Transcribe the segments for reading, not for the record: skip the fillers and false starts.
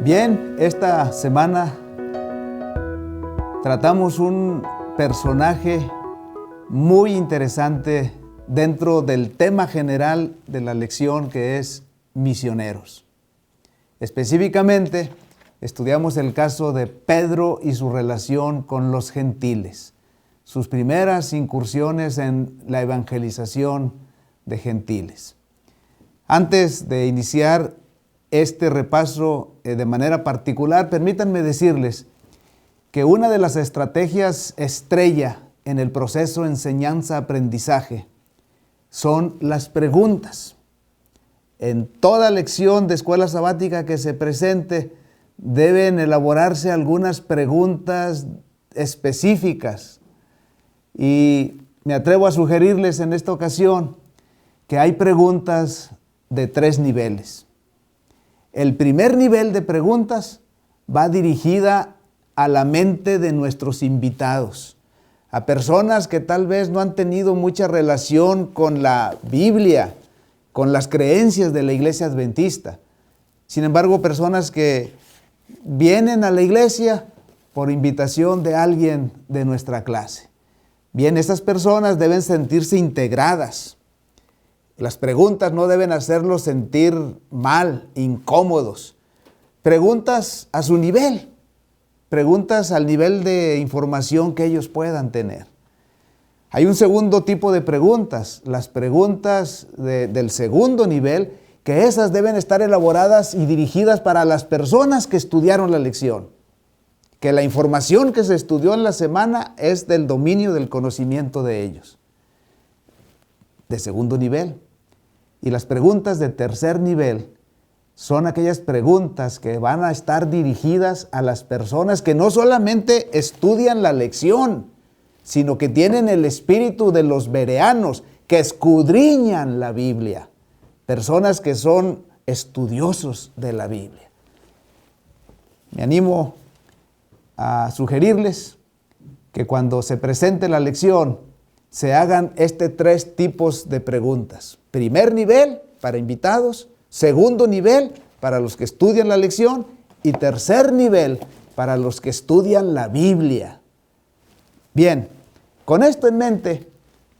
Bien, esta semana tratamos un personaje muy interesante dentro del tema general de la lección, que es misioneros. Específicamente, estudiamos el caso de Pedro y su relación con los gentiles, sus primeras incursiones en la evangelización de gentiles. Antes de iniciar este repaso de manera particular, permítanme decirles que una de las estrategias estrella en el proceso enseñanza-aprendizaje son las preguntas. En toda lección de escuela sabática que se presente, deben elaborarse algunas preguntas específicas. Y me atrevo a sugerirles en esta ocasión que hay preguntas de 3 niveles. El primer nivel de preguntas va dirigida a la mente de nuestros invitados, a personas que tal vez no han tenido mucha relación con la Biblia, con las creencias de la Iglesia Adventista. Sin embargo, personas que vienen a la iglesia por invitación de alguien de nuestra clase. Bien, estas personas deben sentirse integradas. Las preguntas no deben hacerlos sentir mal, incómodos. Preguntas a su nivel, preguntas al nivel de información que ellos puedan tener. Hay un segundo tipo de preguntas, las preguntas del segundo nivel, que esas deben estar elaboradas y dirigidas para las personas que estudiaron la lección. Que la información que se estudió en la semana es del dominio del conocimiento de ellos. De segundo nivel. Y las preguntas de tercer nivel son aquellas preguntas que van a estar dirigidas a las personas que no solamente estudian la lección, sino que tienen el espíritu de los bereanos, que escudriñan la Biblia. Personas que son estudiosos de la Biblia. Me animo a sugerirles que cuando se presente la lección se hagan 3 tipos de preguntas. Primer nivel para invitados, segundo nivel para los que estudian la lección y tercer nivel para los que estudian la Biblia. Bien, con esto en mente,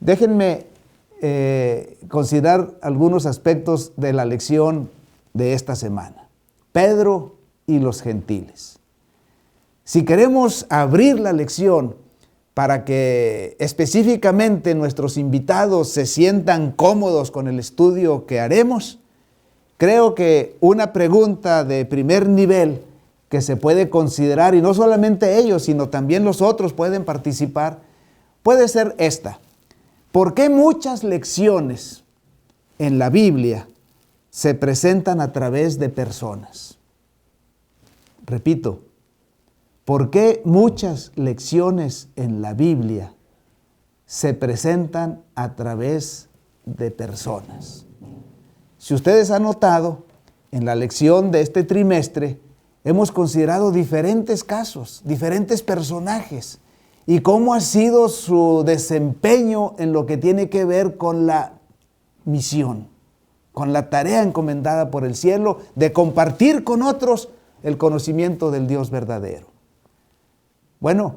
déjenme considerar algunos aspectos de la lección de esta semana. Pedro y los gentiles. Si queremos abrir la lección para que específicamente nuestros invitados se sientan cómodos con el estudio que haremos, creo que una pregunta de primer nivel que se puede considerar, y no solamente ellos, sino también los otros pueden participar, puede ser esta. ¿Por qué muchas lecciones en la Biblia se presentan a través de personas? Repito, ¿por qué muchas lecciones en la Biblia se presentan a través de personas? Si ustedes han notado, en la lección de este trimestre hemos considerado diferentes casos, diferentes personajes, y cómo ha sido su desempeño en lo que tiene que ver con la misión, con la tarea encomendada por el cielo de compartir con otros el conocimiento del Dios verdadero. Bueno,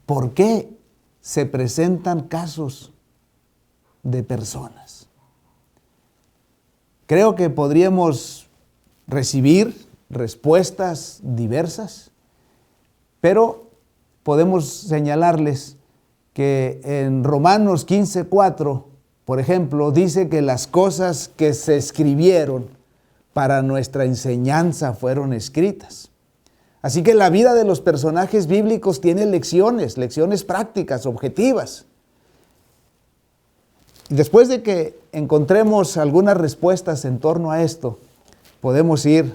¿por qué se presentan casos de personas? Creo que podríamos recibir respuestas diversas, pero podemos señalarles que en Romanos 15:4, por ejemplo, dice que las cosas que se escribieron para nuestra enseñanza fueron escritas. Así que la vida de los personajes bíblicos tiene lecciones prácticas, objetivas. Después de que encontremos algunas respuestas en torno a esto, podemos ir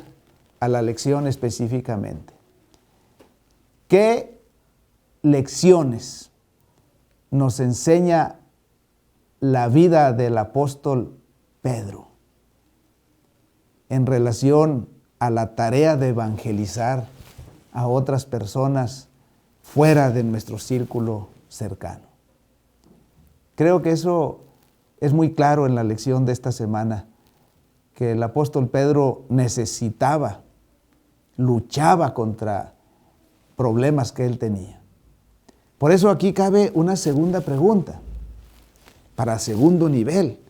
a la lección específicamente. ¿Qué lecciones nos enseña la vida del apóstol Pedro en relación a la tarea de evangelizar a otras personas fuera de nuestro círculo cercano? Creo que eso es muy claro en la lección de esta semana, que el apóstol Pedro necesitaba luchaba contra problemas que él tenía. Por eso aquí cabe una segunda pregunta, para segundo nivel.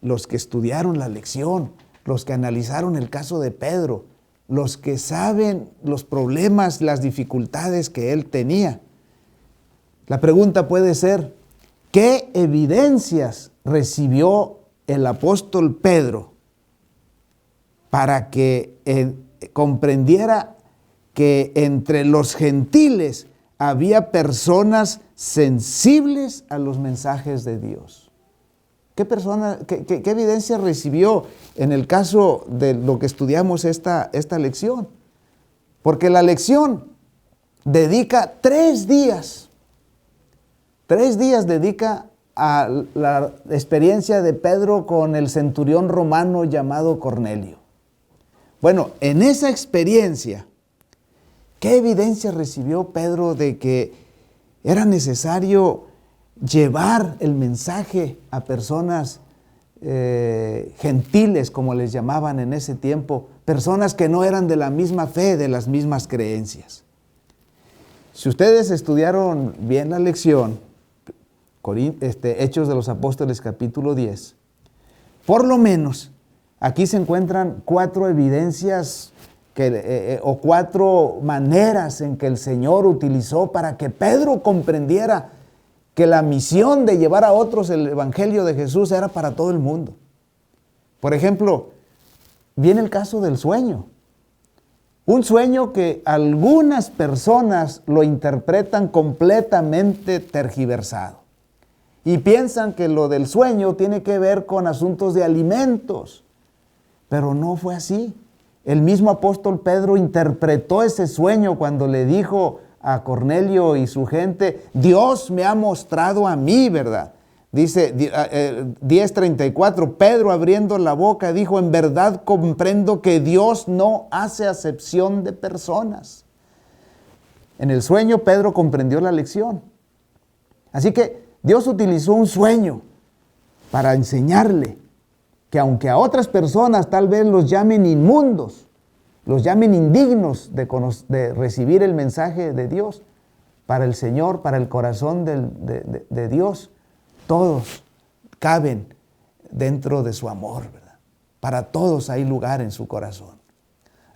Los que estudiaron la lección, los que analizaron el caso de Pedro, los que saben los problemas, las dificultades que él tenía. La pregunta puede ser, ¿qué evidencias recibió el apóstol Pedro para que comprendiera que entre los gentiles había personas sensibles a los mensajes de Dios? ¿Qué evidencia recibió en el caso de lo que estudiamos esta lección? Porque la lección dedica 3 días. 3 días dedica a la experiencia de Pedro con el centurión romano llamado Cornelio. Bueno, en esa experiencia, ¿qué evidencia recibió Pedro de que era necesario llevar el mensaje a personas gentiles, como les llamaban en ese tiempo, personas que no eran de la misma fe, de las mismas creencias? Si ustedes estudiaron bien la lección, Hechos de los Apóstoles capítulo 10, por lo menos aquí se encuentran 4 evidencias o 4 maneras en que el Señor utilizó para que Pedro comprendiera que la misión de llevar a otros el Evangelio de Jesús era para todo el mundo. Por ejemplo, viene el caso del sueño. Un sueño que algunas personas lo interpretan completamente tergiversado y piensan que lo del sueño tiene que ver con asuntos de alimentos, pero no fue así. El mismo apóstol Pedro interpretó ese sueño cuando le dijo a Cornelio y su gente, Dios me ha mostrado a mí, ¿verdad? Dice 10:34, Pedro abriendo la boca dijo, en verdad comprendo que Dios no hace acepción de personas. En el sueño Pedro comprendió la lección. Así que Dios utilizó un sueño para enseñarle que aunque a otras personas tal vez los llamen inmundos, los llamen indignos de recibir el mensaje de Dios, para el Señor, para el corazón de Dios, todos caben dentro de su amor, ¿verdad? Para todos hay lugar en su corazón.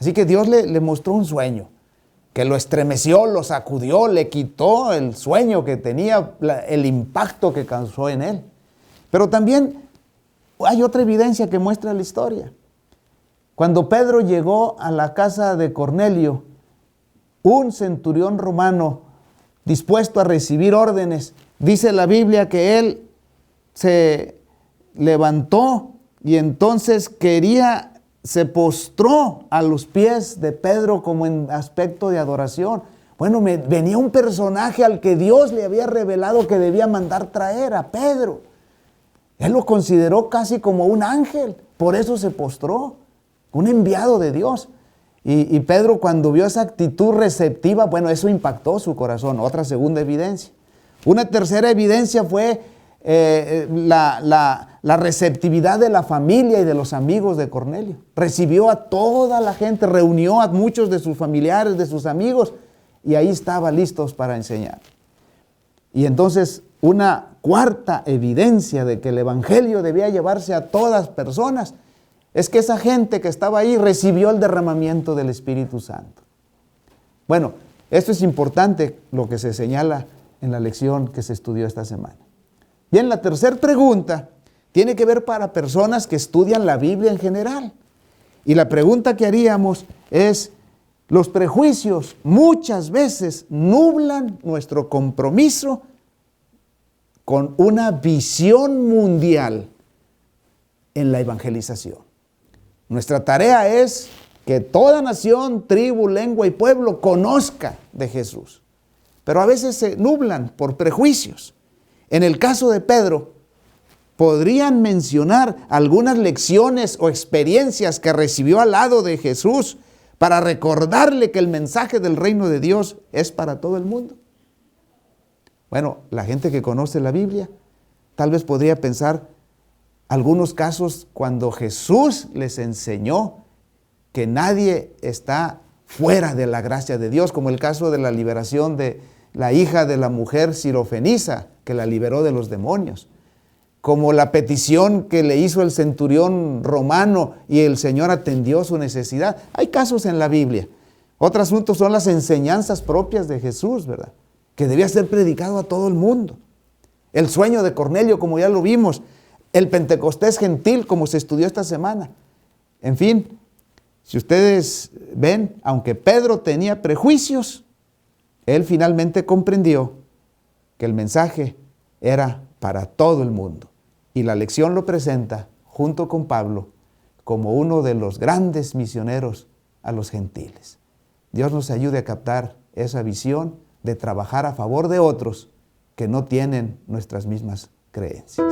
Así que Dios le mostró un sueño que lo estremeció, lo sacudió, le quitó el sueño que tenía, el impacto que causó en él. Pero también hay otra evidencia que muestra la historia. Cuando Pedro llegó a la casa de Cornelio, un centurión romano dispuesto a recibir órdenes, dice la Biblia que él se levantó y entonces se postró a los pies de Pedro como en aspecto de adoración. Bueno, venía un personaje al que Dios le había revelado que debía mandar traer a Pedro. Él lo consideró casi como un ángel, por eso se postró, un enviado de Dios. Y Pedro, cuando vio esa actitud receptiva, bueno, eso impactó su corazón. Otra segunda evidencia. Una tercera evidencia fue la receptividad de la familia y de los amigos de Cornelio. Recibió a toda la gente, reunió a muchos de sus familiares, de sus amigos, y ahí estaba listos para enseñar. Y entonces, una cuarta evidencia de que el Evangelio debía llevarse a todas personas es que esa gente que estaba ahí recibió el derramamiento del Espíritu Santo. Bueno, esto es importante lo que se señala en la lección que se estudió esta semana. Bien, la tercera pregunta tiene que ver para personas que estudian la Biblia en general. Y la pregunta que haríamos es, los prejuicios muchas veces nublan nuestro compromiso con una visión mundial en la evangelización. Nuestra tarea es que toda nación, tribu, lengua y pueblo conozca de Jesús. Pero a veces se nublan por prejuicios. En el caso de Pedro, podrían mencionar algunas lecciones o experiencias que recibió al lado de Jesús para recordarle que el mensaje del reino de Dios es para todo el mundo. Bueno, la gente que conoce la Biblia tal vez podría pensar algunos casos cuando Jesús les enseñó que nadie está fuera de la gracia de Dios, como el caso de la liberación de la hija de la mujer sirofenisa, que la liberó de los demonios, como la petición que le hizo el centurión romano y el Señor atendió su necesidad. Hay casos en la Biblia. Otro asunto son las enseñanzas propias de Jesús, ¿verdad?, que debía ser predicado a todo el mundo. El sueño de Cornelio, como ya lo vimos, el Pentecostés gentil, como se estudió esta semana. En fin, si ustedes ven, aunque Pedro tenía prejuicios, él finalmente comprendió que el mensaje era para todo el mundo. Y la lección lo presenta, junto con Pablo, como uno de los grandes misioneros a los gentiles. Dios nos ayude a captar esa visión de trabajar a favor de otros que no tienen nuestras mismas creencias.